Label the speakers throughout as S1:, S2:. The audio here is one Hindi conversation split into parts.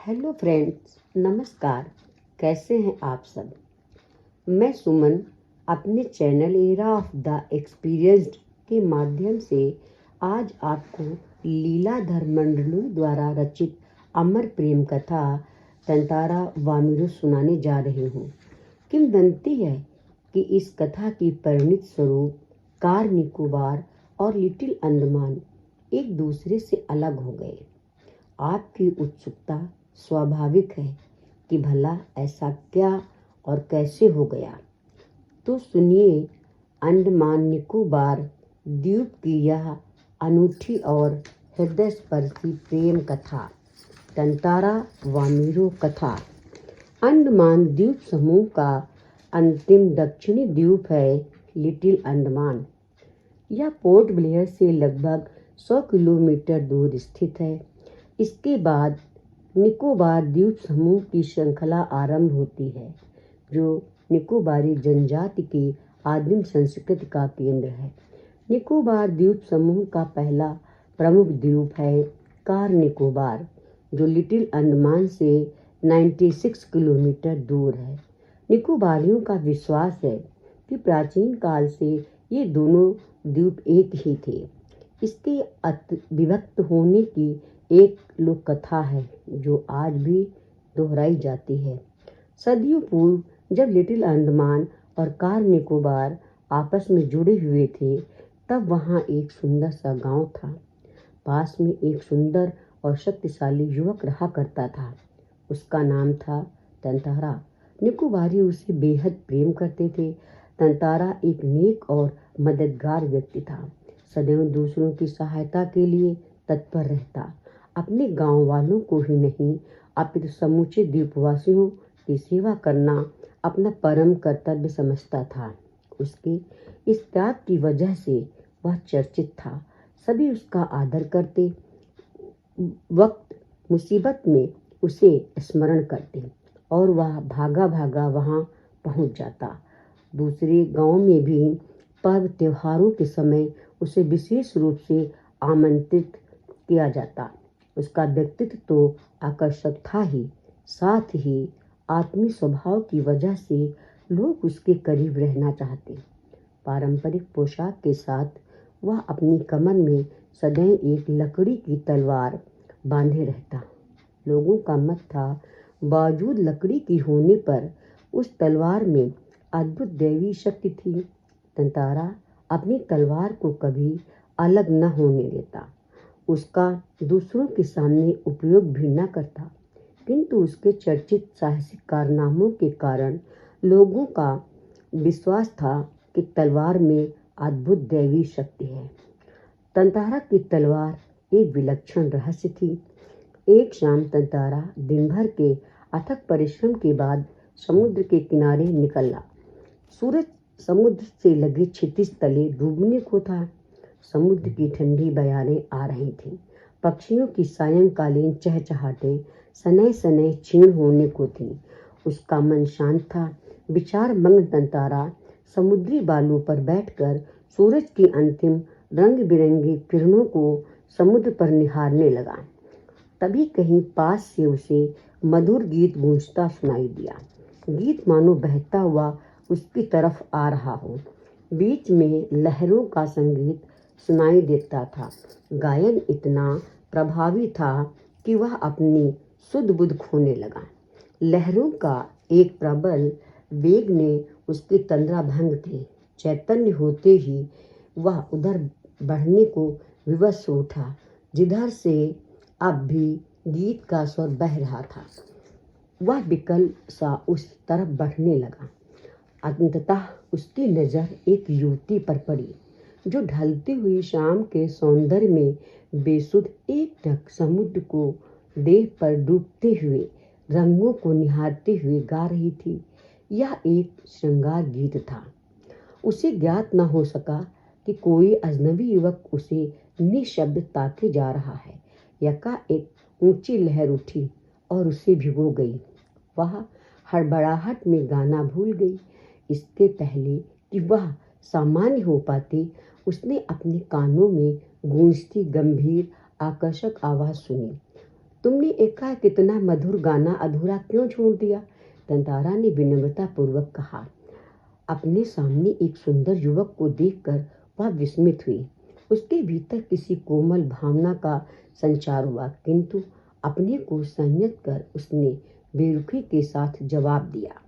S1: हेलो फ्रेंड्स, नमस्कार। कैसे हैं आप सब? मैं सुमन अपने channel era of the experienced के माध्यम से आज आपको लीलाधर मंडलू द्वारा रचित अमर प्रेम कथा तंतारा वामिरो सुनाने जा रही हूँ। किंवदंती है कि इस कथा की परिणत स्वरूप कार निकोबार और लिटिल अंडमान एक दूसरे से अलग हो गए। आपकी उत्सुकता स्वाभाविक है कि भला ऐसा क्या और कैसे हो गया। तो सुनिए अंडमान निकोबार द्वीप की यह अनूठी और हृदयस्पर्शी प्रेम कथा, तंतारा वामिरो कथा। अंडमान द्वीप समूह का अंतिम दक्षिणी द्वीप है लिटिल अंडमान। यह पोर्ट ब्लेयर से लगभग 100 किलोमीटर दूर स्थित है। इसके बाद निकोबार द्वीप समूह की श्रृंखला आरंभ होती है, जो निकोबारी जनजाति की आदिम संस्कृति का केंद्र है। निकोबार द्वीप समूह का पहला प्रमुख द्वीप है कार निकोबार, जो लिटिल अंडमान से 96 किलोमीटर दूर है। निकोबारियों का विश्वास है कि प्राचीन काल से ये दोनों द्वीप एक ही थे। इसके विभक्त होने की एक लोक कथा है जो आज भी दोहराई जाती है। सदियों पूर्व जब लिटिल अंडमान और कार निकोबार आपस में जुड़े हुए थे, तब वहाँ एक सुंदर सा गांव था। पास में एक सुंदर और शक्तिशाली युवक रहा करता था। उसका नाम था तंतारा। निकोबारी उसे बेहद प्रेम करते थे। तंतारा एक नेक और मददगार व्यक्ति था। सदैव दूसरों की सहायता के लिए तत्पर रहता। अपने गांव वालों को ही नहीं, अपितु समूचे द्वीपवासियों की सेवा करना अपना परम कर्तव्य समझता था। उसके इस त्याग की वजह से वह चर्चित था। सभी उसका आदर करते, वक्त मुसीबत में उसे स्मरण करते और वह भागा भागा वहां पहुंच जाता। दूसरे गांव में भी पर्व त्योहारों के समय उसे विशेष रूप से आमंत्रित किया जाता। उसका व्यक्तित्व तो आकर्षक था ही, साथ ही आत्मीय स्वभाव की वजह से लोग उसके करीब रहना चाहते। पारंपरिक पोशाक के साथ वह अपनी कमर में सदैव एक लकड़ी की तलवार बांधे रहता। लोगों का मत था, बावजूद लकड़ी की होने पर उस तलवार में अद्भुत दैवी शक्ति थी। तंतारा अपनी तलवार को कभी अलग न होने देता। उसका दूसरों के सामने उपयोग भी न करता, किंतु उसके चर्चित साहसिक कारनामों के कारण लोगों का विश्वास था कि तलवार में अद्भुत दैवी शक्ति है। तंतारा की तलवार एक विलक्षण रहस्य थी। एक शाम तंतारा दिन भर के अथक परिश्रम के बाद समुद्र के किनारे निकला। सूरज समुद्र से लगे क्षितिज तले डूबने को था। समुद्र की ठंडी बयारें आ रही थी। पक्षियों की सायंकालीन चहचहाटे सनय सनय क्षीण होने को थी। उसका मन शांत था। विचार मग्न तंतारा समुद्री बालू पर बैठकर सूरज की अंतिम रंग बिरंगी किरणों को समुद्र पर निहारने लगा। तभी कहीं पास से उसे मधुर गीत गूंजता सुनाई दिया। गीत मानो बहता हुआ उसकी तरफ आ रहा हो। बीच में लहरों का संगीत सुनाई देता था। गायन इतना प्रभावी था कि वह अपनी सुध बुध खोने लगा। लहरों का एक प्रबल वेग ने उसकी तंद्रा भंग थी। चैतन्य होते ही वह उधर बढ़ने को विवश हो उठा, जिधर से अब भी गीत का स्वर बह रहा था। वह विकल सा उस तरफ बढ़ने लगा। अंततः उसकी नजर एक युवती पर पड़ी, जो ढलती हुई शाम के सौंदर्य में बेसुध एकटक समुद्र को देह पर डूबते हुए रंगों को निहारते हुए गा रही थी। यह एक श्रृंगार गीत था। उसे ज्ञात न हो सका कि कोई अजनबी युवक उसे निशब्द ताके जा रहा है। एकाएक ऊंची लहर उठी और उसे भिगो गई। वह हड़बड़ाहट में गाना भूल गई। इसके पहले कि वह सामान्य हो पाती, उसने अपने कानों में गूंजती गंभीर आकर्षक आवाज सुनी। तुमने एकाएक कितना मधुर गाना अधूरा क्यों छोड़ दिया? तंतारा ने विनम्रता पूर्वक कहा। अपने सामने एक सुंदर युवक को देखकर वह विस्मित हुई। उसके भीतर किसी कोमल भावना का संचार हुआ, किंतु अपने को संयत कर उसने बेरुखी के साथ जवाब दिया।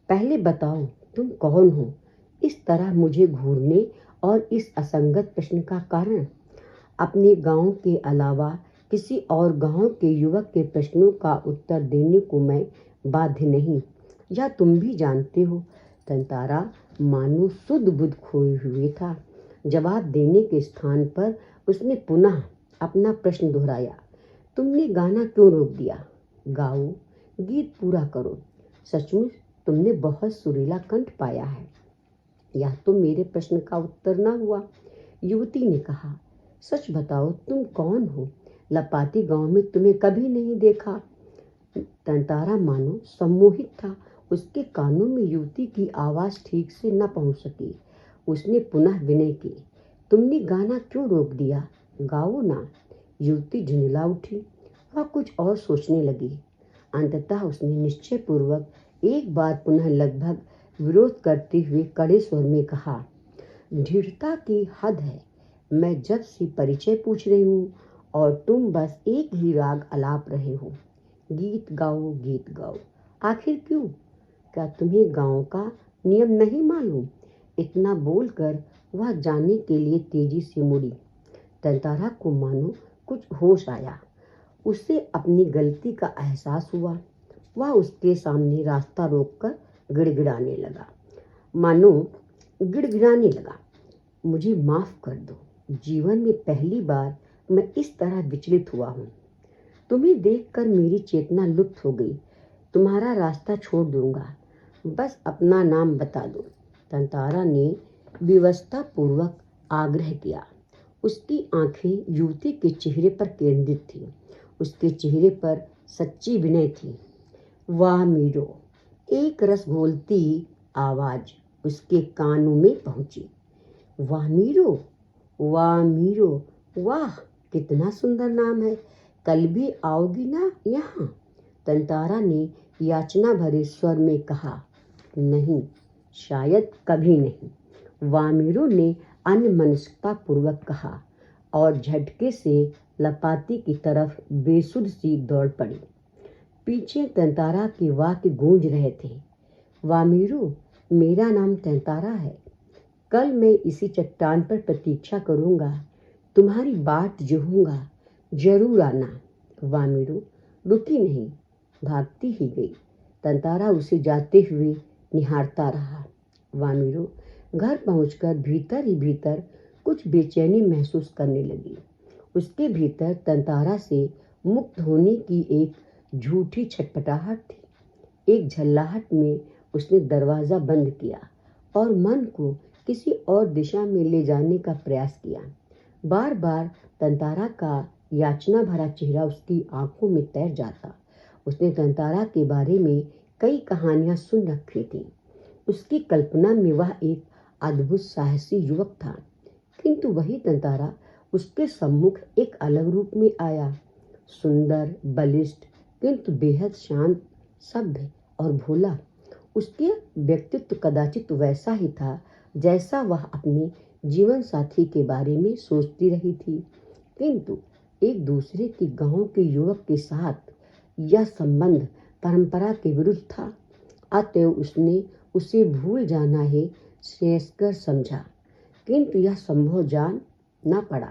S1: पहले बताओ, तुम कौन हो? इस तरह मुझे घूरने और इस असंगत प्रश्न का कारण? अपने गांव के अलावा किसी और गांव के युवक के प्रश्नों का उत्तर देने को मैं बाध्य नहीं, या तुम भी जानते हो। तंतारा मानो सुध बुध खोए हुए था। जवाब देने के स्थान पर उसने पुनः अपना प्रश्न दोहराया। तुमने गाना क्यों रोक दिया? गाओ, गीत पूरा करो। सचमुच तुमने बहुत सुरीला कंठ पाया है। यह तो मेरे प्रश्न का उत्तर न हुआ, युवती ने कहा। सच बताओ, तुम कौन हो? लपाती गांव में तुम्हें कभी नहीं देखा। तंतारा मानो सम्मोहित था। उसके कानों में युवती की आवाज ठीक से न पहुंच सकी। उसने पुनः विनय की। तुमने गाना क्यों रोक दिया? गाओ ना। युवती झुंझला उठी। वह कुछ और सोचने लगी। अंततः उसने निश्चय पूर्वक एक बार पुनः लगभग विरोध करते हुए कड़े स्वर में कहा। दृढ़ता की हद है। मैं जब से परिचय पूछ रही हूँ और तुम बस एक ही राग अलाप रहे हो। गीत गाओ, गीत गाओ। आखिर क्यों? क्या तुम्हें गांव का नियम नहीं मालूम? इतना बोलकर वह जाने के लिए तेजी से मुड़ी। तंतारा को मानो कुछ होश आया। उसे अपनी गलती का एहसास हुआ। वह उसके सामने रास्ता रोककर गिड़गिड़ाने लगा। मुझे माफ कर दो। जीवन में पहली बार मैं इस तरह विचलित हुआ हूँ। तुम्हें देखकर मेरी चेतना लुप्त हो गई। तुम्हारा रास्ता छोड़ दूंगा। बस अपना नाम बता दो। तंतारा ने विवशता पूर्वक आग्रह किया। उसकी आंखें युवती के चेहरे पर केंद्रित थीं। उसके चेहरे पर सच्ची विनय थी। वाह मीरो, एक रस घोलती आवाज उसके कानों में पहुंची। वाह मीरो, वाह मीरो, वाह कितना सुंदर नाम है। कल भी आओगी ना यहाँ? तंतारा ने याचना भरे स्वर में कहा। नहीं, शायद कभी नहीं, वामीरो ने अन्यमनस्कता पूर्वक कहा और झटके से लपाती की तरफ बेसुध सी दौड़ पड़ी। पीछे तंतारा के वाक्य गूंज रहे थे। वामीरो, मेरा नाम तंतारा है। कल मैं इसी चट्टान पर प्रतीक्षा करूंगा। तुम्हारी बाट जोहूंगा। जरूर आना। वामीरो रुकी नहीं, भागती ही गई। तंतारा उसे जाते हुए निहारता रहा। वामीरो घर पहुंचकर भीतर ही भीतर कुछ बेचैनी महसूस करने लगी। उसके भीतर तंतारा से मुक्त होने की एक झूठी छटपटाहट थी। एक झल्लाहट में उसने दरवाजा बंद किया और मन को किसी और दिशा में ले जाने का प्रयास किया। बार बार तंतारा का याचना भरा चेहरा उसकी आंखों में तैर जाता। उसने तंतारा के बारे में कई कहानियां सुन रखी थी। उसकी कल्पना में वह एक अद्भुत साहसी युवक था, किंतु वही तंतारा उसके सम्मुख एक अलग रूप में आया। सुंदर, बलिष्ठ, किंतु बेहद शांत, सभ्य और भोला। उसके व्यक्तित्व कदाचित वैसा ही था जैसा वह अपने जीवन साथी के बारे में सोचती रही थी, किंतु एक दूसरे के गांव के युवक के साथ यह संबंध परंपरा के विरुद्ध था। अतएव उसने उसे भूल जाना ही श्रेयस्कर समझा, किंतु यह संभव जान न पड़ा।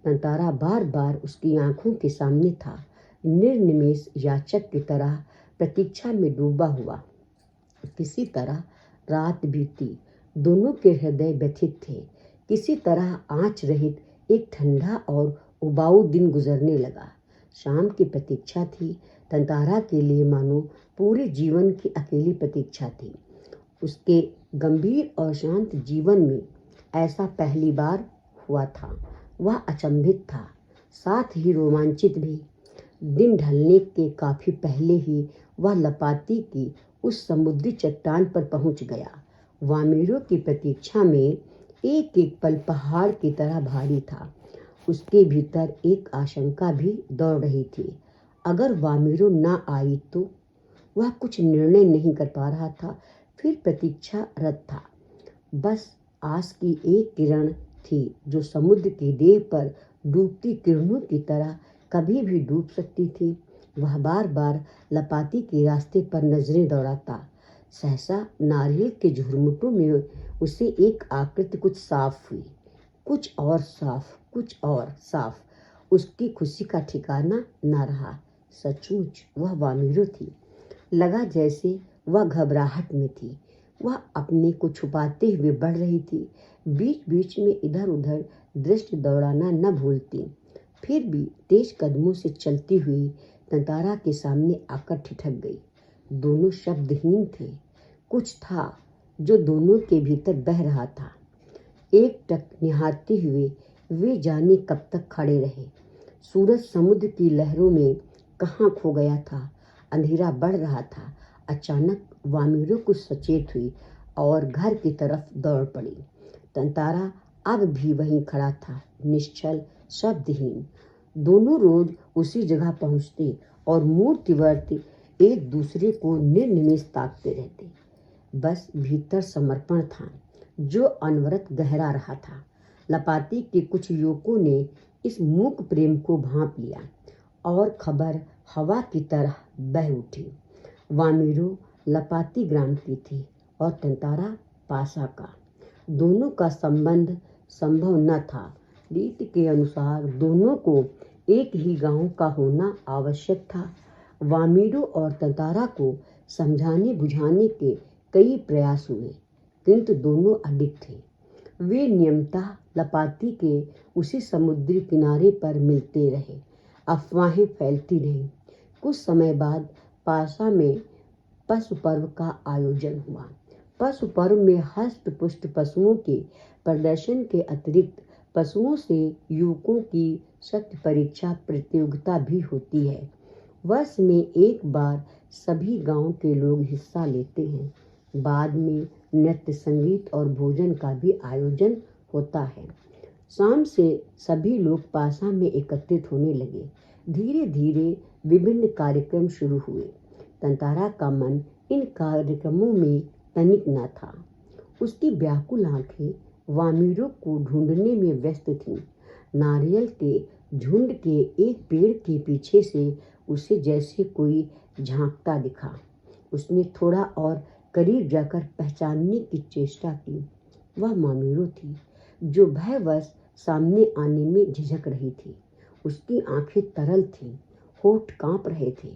S1: तंतारा बार बार उसकी आंखों के सामने था, निर्निमेष याचक की तरह प्रतीक्षा में डूबा हुआ। किसी तरह रात बीती, दोनों के हृदय व्यथित थे। किसी तरह आँच रहित एक ठंडा और उबाऊ दिन गुजरने लगा। शाम की प्रतीक्षा थी। तंतारा के लिए मानो पूरे जीवन की अकेली प्रतीक्षा थी। उसके गंभीर और शांत जीवन में ऐसा पहली बार हुआ था। वह अचंभित था, साथ ही रोमांचित भी। दिन ढलने के काफी पहले ही वह लपाती की उस समुद्री चट्टान पर पहुंच गया। वामीरो की प्रतीक्षा में एक एक पल पहाड़ की तरह भारी था। उसके भीतर एक आशंका भी दौड़ रही थी। अगर वामिरो ना आई तो? वह कुछ निर्णय नहीं कर पा रहा था, फिर प्रतीक्षारत था। बस आस की एक किरण थी जो समुद्र की देह पर डूबती किरणों की तरह कभी भी डूब सकती थी। वह बार बार लपाती के रास्ते पर नजरें दौड़ाता। सहसा नारियल के झुरमुटों में उसे एक आकृति कुछ साफ हुई, कुछ और साफ, कुछ और साफ। उसकी खुशी का ठिकाना न रहा। सचमुच वह वामिरो थी। लगा जैसे वह घबराहट में थी। वह अपने को छुपाते हुए बढ़ रही थी, बीच बीच में इधर उधर दृष्टि दौड़ाना न भूलती। फिर भी तेज कदमों से चलती हुई तंतारा के सामने आकर ठिठक गई। दोनों शब्दहीन थे। कुछ था जो दोनों के भीतर बह रहा था। एक टक निहारते हुए वे जाने कब तक खड़े रहे। सूरज समुद्र की लहरों में कहाँ खो गया था। अंधेरा बढ़ रहा था। अचानक वामिरो कुछ सचेत हुई और घर की तरफ दौड़ पड़ी। तंतारा अब भी वहीं खड़ा था, निश्चल, शब्दहीन। दोनों रोज उसी जगह पहुंचते और मूर्तिवत एक दूसरे को निर्निमेष ताकते रहते। बस भीतर समर्पण था जो अनवरत गहरा रहा था। लपाती के कुछ युवकों ने इस मूक प्रेम को भांप लिया और खबर हवा की तरह बह उठी। वामिरो लपाती ग्राम की थी और तंतारा पासा का। दोनों का संबंध संभव न था। रीति के अनुसार दोनों को एक ही गांव का होना आवश्यक था। वामिरो और तंतारा को समझाने बुझाने के कई प्रयास हुए, किंतु दोनों अडिग थे। वे नियमतः लपाती के उसी समुद्री किनारे पर मिलते रहे। अफवाहें फैलती रहीं। कुछ समय बाद पासा में पशु पर्व का आयोजन हुआ। पशु पर्व में हस्त पुष्ट पशुओं के प्रदर्शन के अतिरिक्त पशुओं से युवकों की शक्ति परीक्षा प्रतियोगिता भी होती है। वर्ष में एक बार सभी गांव के लोग हिस्सा लेते हैं। बाद में नृत्य, संगीत और भोजन का भी आयोजन होता है। शाम से सभी लोग पासा में एकत्रित होने लगे। धीरे धीरे विभिन्न कार्यक्रम शुरू हुए। तंतारा का मन इन कार्यक्रमों में तनिक न था। उसकी व्याकुल आंखें वामिरो को ढूंढने में व्यस्त थीं। नारियल के झुंड के एक पेड़ के पीछे से उसे जैसे कोई झांकता दिखा। उसने थोड़ा और करीब जाकर पहचानने की चेष्टा की। वह वामिरो थी जो भयवश सामने आने में झिझक रही थी। उसकी आंखें तरल थीं, होठ कांप रहे थे।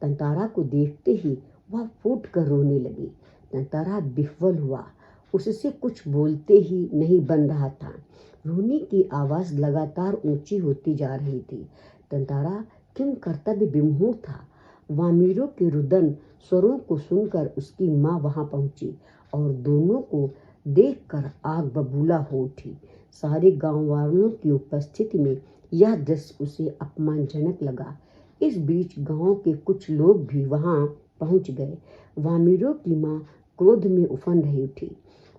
S1: तंतारा को देखते ही वह फूट कर रोने लगी। तंतारा विह्वल हुआ। उससे कुछ बोलते ही नहीं बन रहा था। रोने की आवाज लगातार ऊंची होती जा रही थी। तंतारा किम कर्तव्य विमूढ़ था। वामिरो के रुदन स्वरों को सुनकर उसकी माँ वहां पहुंची और दोनों को देखकर आग बबूला हो उठी। सारे गांव वालों की उपस्थिति में यह दृश्य उसे अपमानजनक लगा। इस बीच गांव के कुछ लोग भी वहां पहुंच गए। वामिरो की माँ क्रोध में उफन रही उठी।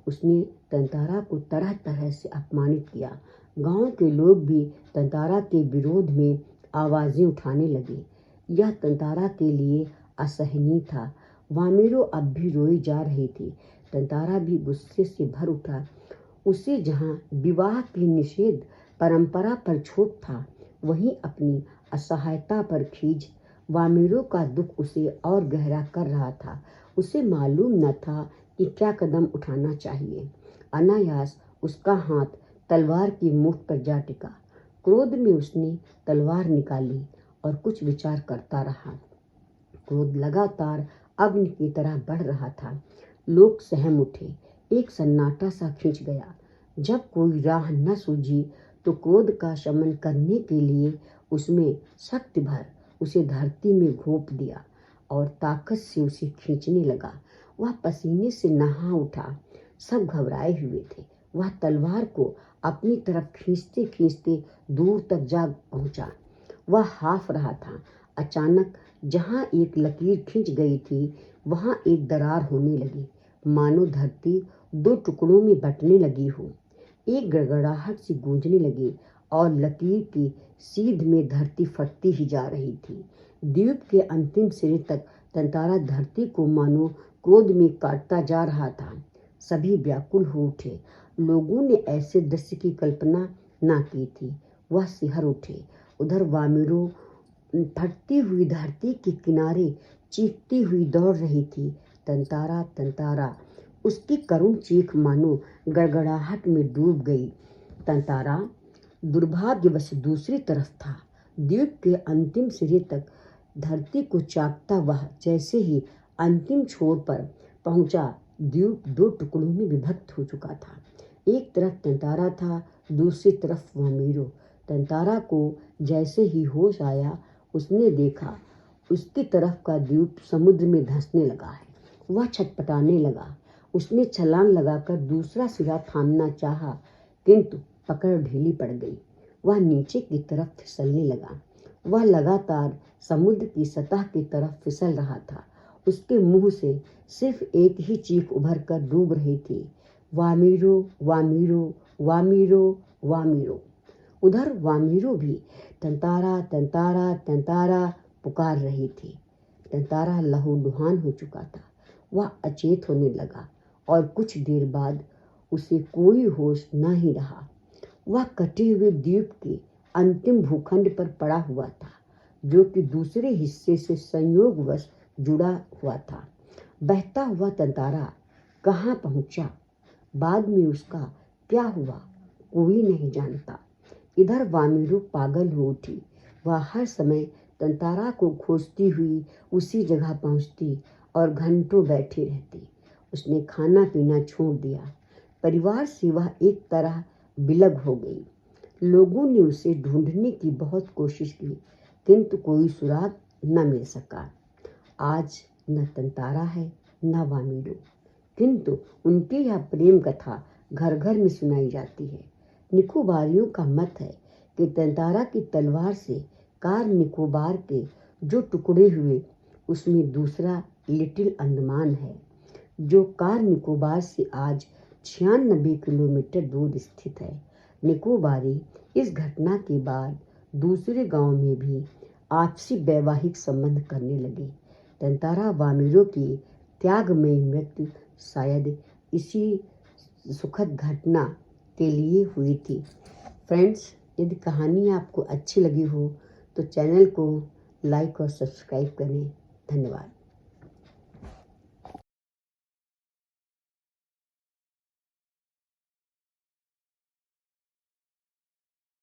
S1: उसने तंतारा को तरह तरह से अपमानित किया। गांव के लोग भी तंतारा के विरोध में आवाजें उठाने लगे। यह तंतारा के लिए असहनीय था। वामिरो अब भी रोई जा रही थी। तंतारा भी गुस्से से भर उठा। उसे जहां विवाह की निषेध परंपरा पर क्षोभ था, वहीं अपनी असहायता पर खीज। वामिरो का दुख उसे और गहरा कर रहा था। उसे मालूम न था कि क्या कदम उठाना चाहिए। अनायास उसका हाथ तलवार की मुठ पर जा टिका। क्रोध में उसने तलवार निकाली और कुछ विचार करता रहा। क्रोध लगातार अग्नि की तरह बढ़ रहा था। लोग सहम उठे। एक सन्नाटा सा खिंच गया। जब कोई राह न सूझी तो क्रोध का शमन करने के लिए उसमें शक्ति भर उसे धरती में घोंप दिया और ताकत से उसे खींचने लगा। वह पसीने से नहा उठा। सब घबराए हुए थे। वह तलवार को अपनी तरफ खींचते खींचते दूर तक जा पहुंचा। वह हाँफ रहा था। अचानक जहां एक लकीर खिंच गई थी, वहां एक दरार होने लगी, मानो धरती दो टुकड़ों में बंटने लगी हो। एक गड़गड़ाहट सी गूंजने लगी और लकीर की सीध में धरती फटती ही जा रही थी। द्वीप के अंतिम सिरे तक तंतारा धरती को मानो क्रोध में काटता जा रहा था। सभी व्याकुल हो उठे। लोगों ने ऐसे दृश्य की कल्पना ना की थी। वह सिहर उठे। उधर वामिरो फटती हुई धरती के किनारे चीखती हुई दौड़ रही थी। तंतारा तंतारा, उसकी करुण चीख मानो गड़गड़ाहट में डूब गई। तंतारा दुर्भाग्यवश दूसरी तरफ था। द्वीप के अंतिम सिरे तक धरती को चाटता वह जैसे ही अंतिम छोर पर पहुंचा, द्वीप दो टुकड़ों में विभक्त हो चुका था। एक तरफ तंतारा था, दूसरी तरफ वामिरो। तंतारा को जैसे ही होश आया, उसने देखा उसकी तरफ का द्वीप समुद्र में धंसने लगा है। वह छटपटाने लगा। उसने छलांग लगाकर दूसरा सिरा थामना चाहा, किंतु पकड़ ढीली पड़ गई। वह नीचे की तरफ फिसलने लगा। वह लगातार समुद्र की सतह की तरफ फिसल रहा था। उसके मुंह से सिर्फ एक ही चीख उभर कर डूब रही थी, वामिरो वामिरो वामिरो वामिरो। उधर वामिरो भी तंतारा तंतारा तंतारा पुकार रही थी। तंतारा लहूलुहान हो चुका था। वह अचेत होने लगा और कुछ देर बाद उसे कोई होश न ही रहा। वह कटे हुए द्वीप के अंतिम भूखंड पर पड़ा हुआ था, जो कि दूसरे हिस्से से संयोगवश जुड़ा हुआ था। बहता हुआ तंतारा कहाँ पहुंचा, बाद में उसका क्या हुआ, कोई नहीं जानता। इधर वामिरो पागल हो उठी। वह हर समय तंतारा को खोजती हुई उसी जगह पहुंचती और घंटों बैठी रहती। उसने खाना पीना छोड़ दिया। परिवार से वह एक तरह बिलग हो गई। लोगों ने उसे ढूंढने की बहुत कोशिश की, किंतु कोई सुराग न मिल सका। आज न तंतारा है न वामिरो, किंतु उनकी यह प्रेम कथा घर घर में सुनाई जाती है। निकोबारियों का मत है कि तंतारा की तलवार से कार निकोबार के जो टुकड़े हुए, उसमें दूसरा लिटिल अंडमान है, जो कार निकोबार से आज 96 किलोमीटर दूर स्थित है। निकोबारी इस घटना के बाद दूसरे गांव में भी आपसी वैवाहिक संबंध करने लगे। तंतारा वामिरो की त्यागमयी मृत्यु शायद इसी सुखद घटना के लिए हुई थी। फ्रेंड्स, यदि कहानी आपको अच्छी लगी हो तो चैनल को लाइक और सब्सक्राइब करें। धन्यवाद।